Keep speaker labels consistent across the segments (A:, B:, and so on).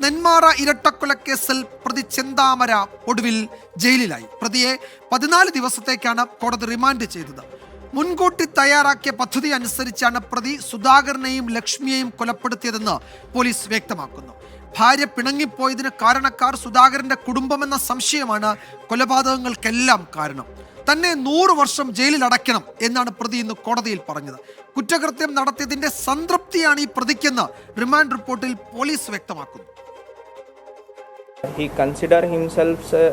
A: നെന്മാറ ഇരട്ടക്കൊലക്കേസിൽ പ്രതി ചെന്താമര ഒടുവിൽ ജയിലിലായി. പ്രതിയെ 14 ദിവസത്തേക്കാണ് കോടതി റിമാൻഡ് ചെയ്തത്. മുൻകൂട്ടി തയ്യാറാക്കിയ പദ്ധതി അനുസരിച്ചാണ് പ്രതി സുധാകരനെയും ലക്ഷ്മിയെയും കൊലപ്പെടുത്തിയതെന്ന് പോലീസ് വ്യക്തമാക്കുന്നു. ഭാര്യ പിണങ്ങിപ്പോയതിന് കാരണക്കാർ സുധാകരന്റെ കുടുംബമെന്ന സംശയമാണ് കൊലപാതകങ്ങൾക്കെല്ലാം കാരണം. തന്നെ 100 വർഷം ജയിലിൽ അടയ്ക്കണം എന്നാണ് പ്രതി ഇന്ന് കോടതിയിൽ പറഞ്ഞത്. കുറ്റകൃത്യം നടത്തിയതിന്റെ സംതൃപ്തിയാണ് ഈ പ്രതിക്കെന്ന് റിമാൻഡ് റിപ്പോർട്ടിൽ പോലീസ് വ്യക്തമാക്കുന്നു.
B: He consider himself a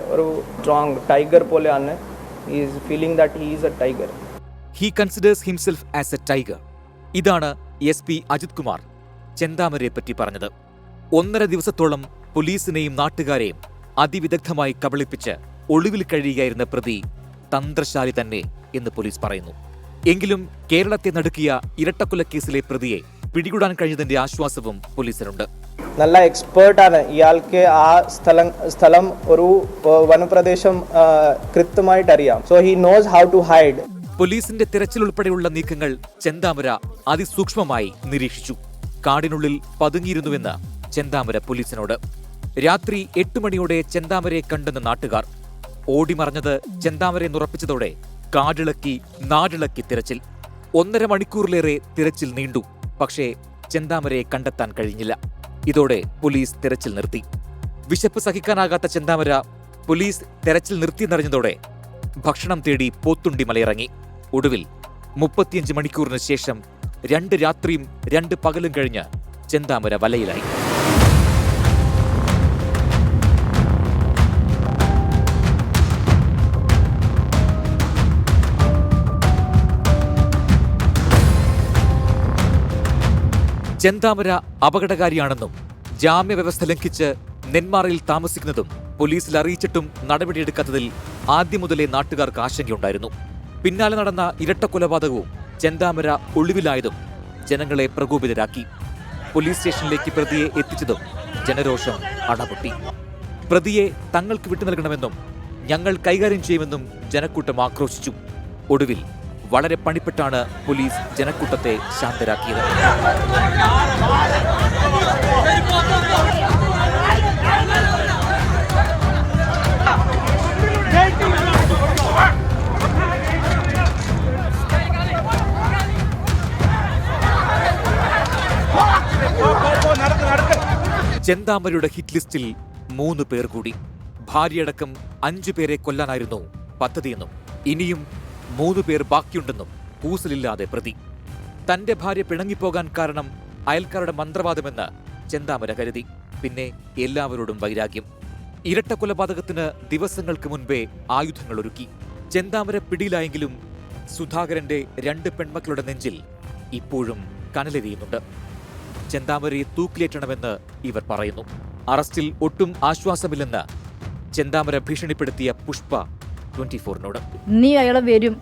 B: strong tiger പോലെയാണ്. He is feeling that he is a tiger.
C: He considers himself as a tiger. ഇതാണ് SP അജിത് കുമാർ ചെന്താമരയെ പറ്റി പറഞ്ഞത്. 1.5 ദിവസത്തോളം പോലീസിനെയും നാട്ടുകാരെയും അതിവിദഗ്ധമായി കബളിപ്പിച്ച് ഒളിവിൽ കഴിയുകയായിരുന്ന പ്രതി തന്ത്രശാലി തന്നെ എന്ന് പോലീസ് പറയുന്നു. എങ്കിലും കേരളത്തെ നടുക്കിയ ഇരട്ടക്കൊലക്കേസിലെ പ്രതിയെ പിടികൂടാൻ കഴിഞ്ഞതിന്റെ ആശ്വാസവും പോലീസിനുണ്ട്.
B: നല്ല എക്സ്പേർട്ടാണ്. ഇയാൾക്ക് ആ സ്ഥലം ഒരു വനപ്രദേശം കൃത്യമായിട്ട് അറിയാം. So he knows how to hide.
C: പോലീസിന്റെ തിരച്ചിൽ ഉൾപ്പെടെയുള്ള നീക്കങ്ങൾ ചെന്താമര അതിസൂക്ഷ്മമായി നിരീക്ഷിച്ചു. കാടിനുള്ളിൽ പതുങ്ങിയിരുന്നുവെന്ന് ചെന്താമര പോലീസിനോട്. രാത്രി 8 മണിയോടെ ചെന്താമരയെ കണ്ടെന്ന് നാട്ടുകാർ. ഓടിമറഞ്ഞത് ചെന്താമരയെ ഉറപ്പിച്ചതോടെ കാടിളക്കി നാടിളക്കി തിരച്ചിൽ. 1.5 മണിക്കൂറിലേറെ തിരച്ചിൽ നീണ്ടു. പക്ഷേ ചെന്താമരയെ കണ്ടെത്താൻ കഴിഞ്ഞില്ല. ഇതോടെ പോലീസ് തെരച്ചിൽ നിർത്തി. വിശപ്പ് സഹിക്കാനാകാത്ത ചെന്താമര പോലീസ് തെരച്ചിൽ നിർത്തിയെന്നറിഞ്ഞതോടെ ഭക്ഷണം തേടി പോത്തുണ്ടി മലയിറങ്ങി. ഒടുവിൽ 35 മണിക്കൂറിന് ശേഷം 2 രാത്രിയും 2 പകലും കഴിഞ്ഞ് ചെന്താമര വലയിലായി. ചെന്താമര അപകടകാരിയാണെന്നും ജാമ്യവ്യവസ്ഥ ലംഘിച്ച് നെന്മാറയിൽ താമസിക്കുന്നതും പോലീസിൽ അറിയിച്ചിട്ടും നടപടിയെടുക്കാത്തതിൽ ആദ്യം മുതലേ നാട്ടുകാർക്ക് ആശങ്കയുണ്ടായിരുന്നു. പിന്നാലെ നടന്ന ഇരട്ടക്കൊലപാതകവും ചെന്താമര ഒളിവിലായതും ജനങ്ങളെ പ്രകോപിതരാക്കി. പോലീസ് സ്റ്റേഷനിലേക്ക് പ്രതിയെ എത്തിച്ചതും ജനരോഷം അണപൊട്ടി. പ്രതിയെ തങ്ങൾക്ക് വിട്ടു നൽകണമെന്നും ഞങ്ങൾ കൈകാര്യം ചെയ്യുമെന്നും ജനക്കൂട്ടം ആക്രോശിച്ചു. ഒടുവിൽ വളരെ പണിപ്പെട്ടാണ് പോലീസ് ജനക്കൂട്ടത്തെ ശാന്തരാക്കിയത്. ചെന്താമരയുടെ ഹിറ്റ് ലിസ്റ്റിൽ 3 പേർ കൂടി. ഭാര്യയടക്കം 5 പേരെ കൊല്ലാനായിരുന്നു പദ്ധതിയെന്നും ഇനിയും 3 പേർ ബാക്കിയുണ്ടെന്നും കൂസലില്ലാതെ പ്രതി. തന്റെ ഭാര്യ പിണങ്ങിപ്പോകാൻ കാരണം അയൽക്കാരുടെ മന്ത്രവാദമെന്ന് ചെന്താമര കരുതി. പിന്നെ എല്ലാവരോടും വൈരാഗ്യം. ഇരട്ടക്കൊലപാതകത്തിന് ദിവസങ്ങൾക്ക് മുൻപേ ആയുധങ്ങൾ ഒരുക്കി. ചെന്താമര പിടിയിലായെങ്കിലും സുധാകരന്റെ 2 പെൺമക്കളുടെ നെഞ്ചിൽ ഇപ്പോഴും കനലെരിയുന്നുണ്ട്. ചെന്താമരയെ തൂക്കിലേറ്റണമെന്ന് ഇവർ പറയുന്നു. അറസ്റ്റിൽ ഒട്ടും ആശ്വാസമില്ലെന്ന് ചെന്താമര ഭീഷണിപ്പെടുത്തിയ പുഷ്പ 24-നോട്.
D: നീ അയാളെ വരും,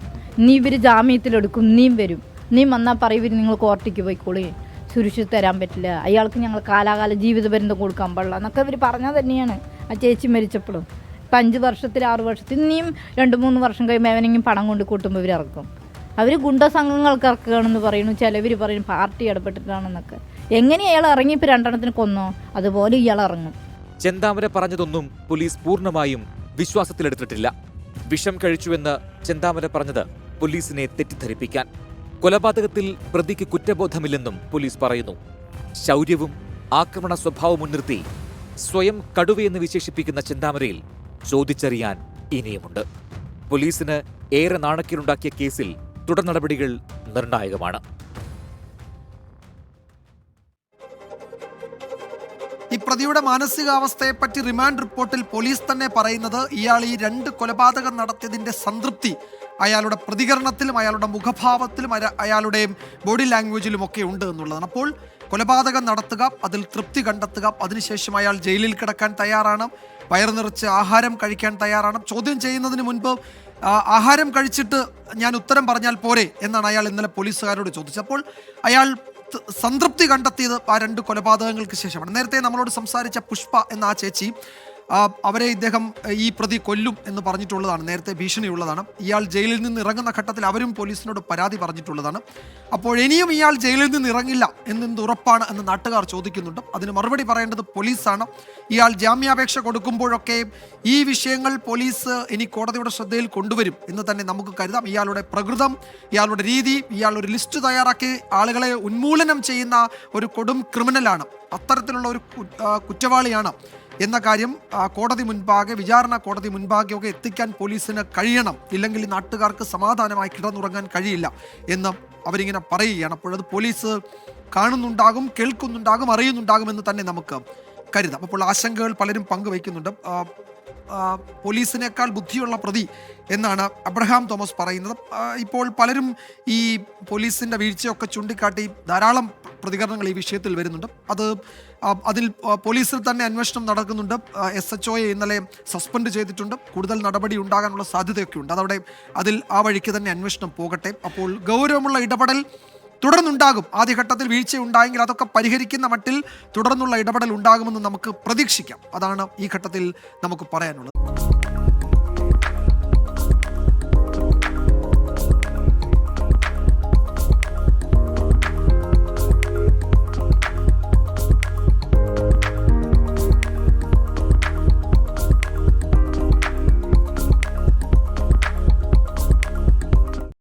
D: നീ ഇവര് ജാമ്യത്തിലെടുക്കും, നീയും വരും, നീ വന്നാൽ പറയും നിങ്ങൾ കോർട്ടിക്ക് പോയിക്കോളി, സുരക്ഷിത തരാൻ പറ്റില്ല, അയാൾക്ക് ഞങ്ങൾ കാലാകാല ജീവിതപര്യന്തം കൊടുക്കാൻ പാടില്ല എന്നൊക്കെ ഇവർ പറഞ്ഞാൽ തന്നെയാണ് ആ ചേച്ചി മരിച്ചപ്പോഴും. ഇപ്പം 5 വർഷത്തിൽ 6 വർഷത്തിൽ ഇനിയും 2-3 വർഷം കഴിയുമ്പോൾ അവനെങ്കിലും പണം കൊണ്ട് കൂട്ടുമ്പോൾ ഇവർ ഇറക്കും. അവർ ഗുണ്ട സംഘങ്ങൾക്ക് ഇറക്കുകയാണെന്ന് പറയുന്നു. ചിലവർ പറയും പാർട്ടി ഇടപെട്ടിട്ടാണെന്നൊക്കെ. എങ്ങനെ അയാൾ ഇറങ്ങി ഇപ്പോൾ 2 എണ്ണത്തിന് കൊന്നോ അതുപോലെ ഇയാൾ ഇറങ്ങും.
C: ചെന്താമര പറഞ്ഞതൊന്നും പോലീസ് പൂർണ്ണമായും വിശ്വാസത്തിലെടുത്തിട്ടില്ല. വിഷം കഴിച്ചുവെന്ന് ചെന്താമര പറഞ്ഞത് പോലീസിനെ തെറ്റിദ്ധരിപ്പിക്കാൻ. കൊലപാതകത്തിൽ പ്രതിക്ക് കുറ്റബോധമില്ലെന്നും പോലീസ് പറയുന്നു. ശൗര്യവും ആക്രമണ സ്വഭാവവും മുൻനിർത്തി സ്വയം കടുവയെന്ന് വിശേഷിപ്പിക്കുന്ന ചെന്താമരയിൽ ചോദിച്ചറിയാൻ ഇനിയുമുണ്ട്. പോലീസിന് ഏറെ നാണക്കേടുണ്ടാക്കിയ കേസിൽ തുടർ നടപടികൾ നിർണായകമാണ്.
A: ഈ പ്രതിയുടെ മാനസികാവസ്ഥയെപ്പറ്റി റിമാൻഡ് റിപ്പോർട്ടിൽ പോലീസ് തന്നെ പറയുന്നത് ഇയാൾ ഈ 2 കൊലപാതകം നടത്തിയതിൻ്റെ സംതൃപ്തി അയാളുടെ പ്രതികരണത്തിലും അയാളുടെ മുഖഭാവത്തിലും അയാളുടെ ബോഡി ലാംഗ്വേജിലും ഒക്കെ ഉണ്ട് എന്നുള്ളതാണ്. അപ്പോൾ കൊലപാതകം നടത്തുക, അതിൽ തൃപ്തി കണ്ടെത്തുക, അതിനുശേഷം അയാൾ ജയിലിൽ കിടക്കാൻ തയ്യാറാണ്, വയറു നിറച്ച് ആഹാരം കഴിക്കാൻ തയ്യാറാണ്. ചോദ്യം ചെയ്യുന്നതിന് മുൻപ് ആഹാരം കഴിച്ചിട്ട് ഞാൻ ഉത്തരം പറഞ്ഞാൽ പോരെ എന്നാണ് അയാൾ ഇന്നലെ പോലീസുകാരോട് ചോദിച്ചത്. അപ്പോൾ അയാൾ സംതൃപ്തി കണ്ടെത്തിയത് ആ 2 കൊലപാതകങ്ങൾക്ക് ശേഷമാണ്. നേരത്തെ നമ്മളോട് സംസാരിച്ച പുഷ്പ എന്ന ആ ചേച്ചി അവരെ ഇദ്ദേഹം ഈ പ്രതി കൊല്ലും എന്ന് പറഞ്ഞിട്ടുള്ളതാണ്, നേരത്തെ ഭീഷണിയുള്ളതാണ്. ഇയാൾ ജയിലിൽ നിന്ന് ഇറങ്ങുന്ന ഘട്ടത്തിൽ അവരും പോലീസിനോട് പരാതി പറഞ്ഞിട്ടുള്ളതാണ്. അപ്പോൾ ഇനിയും ഇയാൾ ജയിലിൽ നിന്ന് ഇറങ്ങില്ല എന്നെന്ത് ഉറപ്പാണ് എന്ന് നാട്ടുകാർ ചോദിക്കുന്നുണ്ട്. അതിന് മറുപടി പറയേണ്ടത് പോലീസാണ്. ഇയാൾ ജാമ്യാപേക്ഷ കൊടുക്കുമ്പോഴൊക്കെ ഈ വിഷയങ്ങൾ പോലീസ് ഇനി കോടതിയുടെ ശ്രദ്ധയിൽ കൊണ്ടുവരും എന്ന് തന്നെ നമുക്ക് കരുതാം. ഇയാളുടെ പ്രകൃതം, ഇയാളുടെ രീതി, ഇയാൾ ഒരു ലിസ്റ്റ് തയ്യാറാക്കി ആളുകളെ ഉന്മൂലനം ചെയ്യുന്ന ഒരു കൊടും ക്രിമിനലാണ്, അത്തരത്തിലുള്ള ഒരു കുറ്റവാളിയാണ് എന്ന കാര്യം കോടതി മുൻപാകെ, വിചാരണ കോടതി മുൻപാകെയൊക്കെ എത്തിക്കാൻ പോലീസിന് കഴിയണം. ഇല്ലെങ്കിൽ ഈ നാട്ടുകാർക്ക് സമാധാനമായി കിടന്നുറങ്ങാൻ കഴിയില്ല എന്ന് അവരിങ്ങനെ പറയുകയാണ്. അപ്പോഴത് പോലീസ് കാണുന്നുണ്ടാകും, കേൾക്കുന്നുണ്ടാകും, അറിയുന്നുണ്ടാകും എന്ന് തന്നെ നമുക്ക് കരുതാം. അപ്പോൾ ആശങ്കകൾ പലരും പങ്കുവയ്ക്കുന്നുണ്ട്. പോലീസിനേക്കാൾ ബുദ്ധിയുള്ള പ്രതി എന്നാണ് അബ്രഹാം തോമസ് പറയുന്നത്. ഇപ്പോൾ പലരും ഈ പോലീസിൻ്റെ വീഴ്ചയൊക്കെ ചൂണ്ടിക്കാട്ടി ധാരാളം പ്രതികരണങ്ങൾ ഈ വിഷയത്തിൽ വരുന്നുണ്ട്. അതിൽ പോലീസിൽ തന്നെ അന്വേഷണം നടക്കുന്നുണ്ട്. SHOയെ ഇന്നലെ സസ്പെൻഡ് ചെയ്തിട്ടുണ്ട്. കൂടുതൽ നടപടി ഉണ്ടാകാനുള്ള സാധ്യതയൊക്കെ ഉണ്ട്. അതിൽ ആ വഴിക്ക് തന്നെ അന്വേഷണം പോകട്ടെ. അപ്പോൾ ഗൗരവമുള്ള ഇടപെടൽ തുടർന്നുണ്ടാകും. ആദ്യഘട്ടത്തിൽ വീഴ്ച ഉണ്ടായെങ്കിൽ അതൊക്കെ പരിഹരിക്കുന്ന മട്ടിൽ തുടർന്നുള്ള ഇടപെടൽ ഉണ്ടാകുമെന്ന് നമുക്ക് പ്രതീക്ഷിക്കാം. അതാണ് ഈ ഘട്ടത്തിൽ നമുക്ക് പറയാനുള്ളത്.